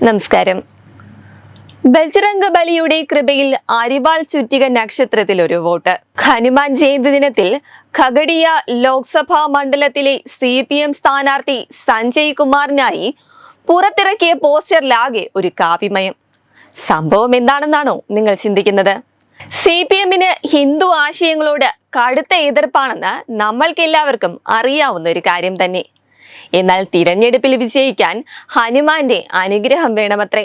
നമസ്കാരം. ബജ്രംഗ് ബലിയുടെ കൃപയിൽ അരിവാൾ ചുറ്റിക നക്ഷത്രത്തിൽ ഒരു വോട്ട്. ഹനുമാൻ ജയന്തി ദിനത്തിൽ ഖഗഡിയ ലോക്സഭാ മണ്ഡലത്തിലെ CPM സ്ഥാനാർത്ഥി സഞ്ജയ് കുമാറിനായി പുറത്തിറക്കിയ പോസ്റ്ററിലാകെ ഒരു കാവ്യമയം. സംഭവം എന്താണെന്നാണോ നിങ്ങൾ ചിന്തിക്കുന്നത്? CPMന് ഹിന്ദു ആശയങ്ങളോട് കടുത്ത എതിർപ്പാണെന്ന് നമ്മൾക്കെല്ലാവർക്കും അറിയാവുന്ന ഒരു കാര്യം തന്നെ. എന്നാൽ തിരഞ്ഞെടുപ്പിൽ വിജയിക്കാൻ ഹനുമാന്റെ അനുഗ്രഹം വേണമത്രേ.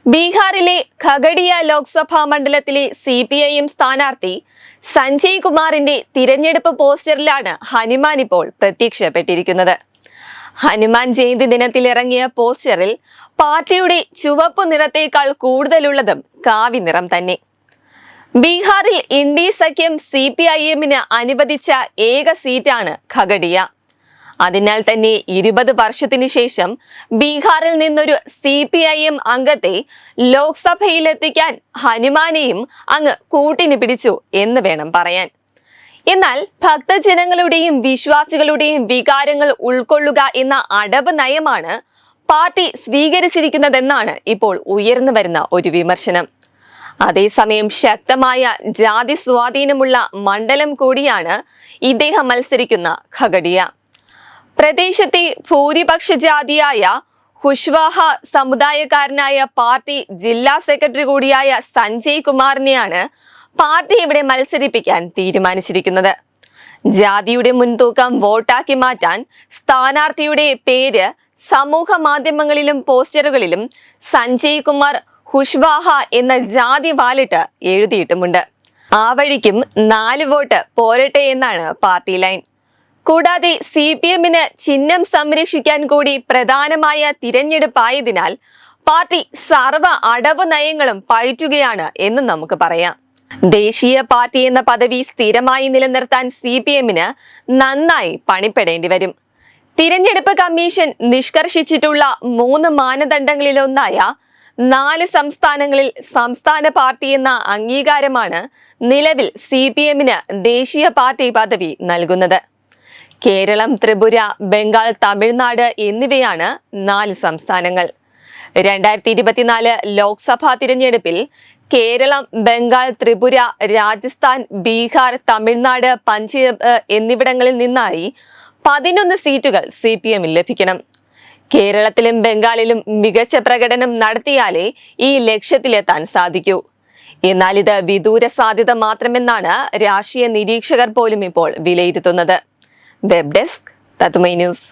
ബീഹാറിലെ ഖഗഡിയ ലോക്സഭാ മണ്ഡലത്തിലെ CPIM സ്ഥാനാർത്ഥി സഞ്ജയ് കുമാറിന്റെ തിരഞ്ഞെടുപ്പ് പോസ്റ്ററിലാണ് ഹനുമാൻ ഇപ്പോൾ പ്രത്യക്ഷപ്പെട്ടിരിക്കുന്നത്. ഹനുമാൻ ജയന്തി ദിനത്തിൽ ഇറങ്ങിയ പോസ്റ്ററിൽ പാർട്ടിയുടെ ചുവപ്പ് നിറത്തേക്കാൾ കൂടുതലുള്ളതും കാവി നിറം തന്നെ. ബീഹാറിൽ ഇന്ത്യ സഖ്യം CPIMന് അനുവദിച്ച ഏക സീറ്റാണ് ഖഗഡിയ. അതിനാൽ തന്നെ 20 വർഷത്തിന് ശേഷം ബീഹാറിൽ നിന്നൊരു CPIM അംഗത്തെ ലോക്സഭയിലെത്തിക്കാൻ ഹനുമാനെയും അങ്ങ് കൂട്ടിന് പിടിച്ചു എന്ന് വേണം പറയാൻ. എന്നാൽ ഭക്തജനങ്ങളുടെയും വിശ്വാസികളുടെയും വികാരങ്ങൾ ഉൾക്കൊള്ളുക എന്ന അടവ് നയമാണ് പാർട്ടി സ്വീകരിച്ചിരിക്കുന്നതെന്നാണ് ഇപ്പോൾ ഉയർന്നു വരുന്ന ഒരു വിമർശനം. അതേസമയം ശക്തമായ ജാതി സ്വാധീനമുള്ള മണ്ഡലം കൂടിയാണ് ഇദ്ദേഹം മത്സരിക്കുന്ന ഖഗഡിയ. പ്രദേശത്തെ ഭൂരിപക്ഷ ജാതിയായ കുശ്വാഹ സമുദായക്കാരനായ പാർട്ടി ജില്ലാ സെക്രട്ടറി കൂടിയായ സഞ്ജയ് കുമാറിനെയാണ് പാർട്ടി ഇവിടെ മത്സരിപ്പിക്കാൻ തീരുമാനിച്ചിരിക്കുന്നത്. ജാതിയുടെ മുൻതൂക്കം വോട്ടാക്കി മാറ്റാൻ സ്ഥാനാർത്ഥിയുടെ പേര് സമൂഹ മാധ്യമങ്ങളിലും പോസ്റ്ററുകളിലും സഞ്ജയ് കുമാർ കുശ്വാഹ എന്ന ജാതി വാലിട്ട് എഴുതിയിട്ടുമുണ്ട്. ആ വഴിക്കും 4 വോട്ട് പോരട്ടെ എന്നാണ് പാർട്ടി ലൈൻ. കൂടാതെ CPMന് ചിഹ്നം സംരക്ഷിക്കാൻ കൂടി പ്രധാനമായ തിരഞ്ഞെടുപ്പായതിനാൽ പാർട്ടി സർവ്വ അടവ് നയങ്ങളും പയറ്റുകയാണ് എന്ന് നമുക്ക് പറയാം. ദേശീയ പാർട്ടി എന്ന പദവി സ്ഥിരമായി നിലനിർത്താൻ CPMന് നന്നായി പണിപ്പെടേണ്ടി വരും. തിരഞ്ഞെടുപ്പ് കമ്മീഷൻ നിഷ്കർഷിച്ചിട്ടുള്ള 3 മാനദണ്ഡങ്ങളിലൊന്നായ 4 സംസ്ഥാനങ്ങളിൽ സംസ്ഥാന പാർട്ടി എന്ന അംഗീകാരമാണ് നിലവിൽ CPMന് ദേശീയ പാർട്ടി പദവി നൽകുന്നത്. കേരളം, ത്രിപുര, ബംഗാൾ, തമിഴ്നാട് എന്നിവയാണ് 4 സംസ്ഥാനങ്ങൾ. 2024 ലോക്സഭാ തിരഞ്ഞെടുപ്പിൽ കേരളം, ബംഗാൾ, ത്രിപുര, രാജസ്ഥാൻ, ബീഹാർ, തമിഴ്നാട്, പഞ്ചാബ് എന്നിവിടങ്ങളിൽ നിന്നായി 11 സീറ്റുകൾ CPMന് ലഭിക്കണം. കേരളത്തിലും ബംഗാളിലും മികച്ച പ്രകടനം നടത്തിയാലേ ഈ ലക്ഷ്യത്തിലെത്താൻ സാധിക്കൂ. എന്നാൽ ഇത് വിദൂര സാധ്യത മാത്രമെന്നാണ് രാഷ്ട്രീയ നിരീക്ഷകർ പോലും ഇപ്പോൾ വിലയിരുത്തുന്നത്. വെബ് ഡെസ്ക് തത്തുമൈ ന്യൂസ്.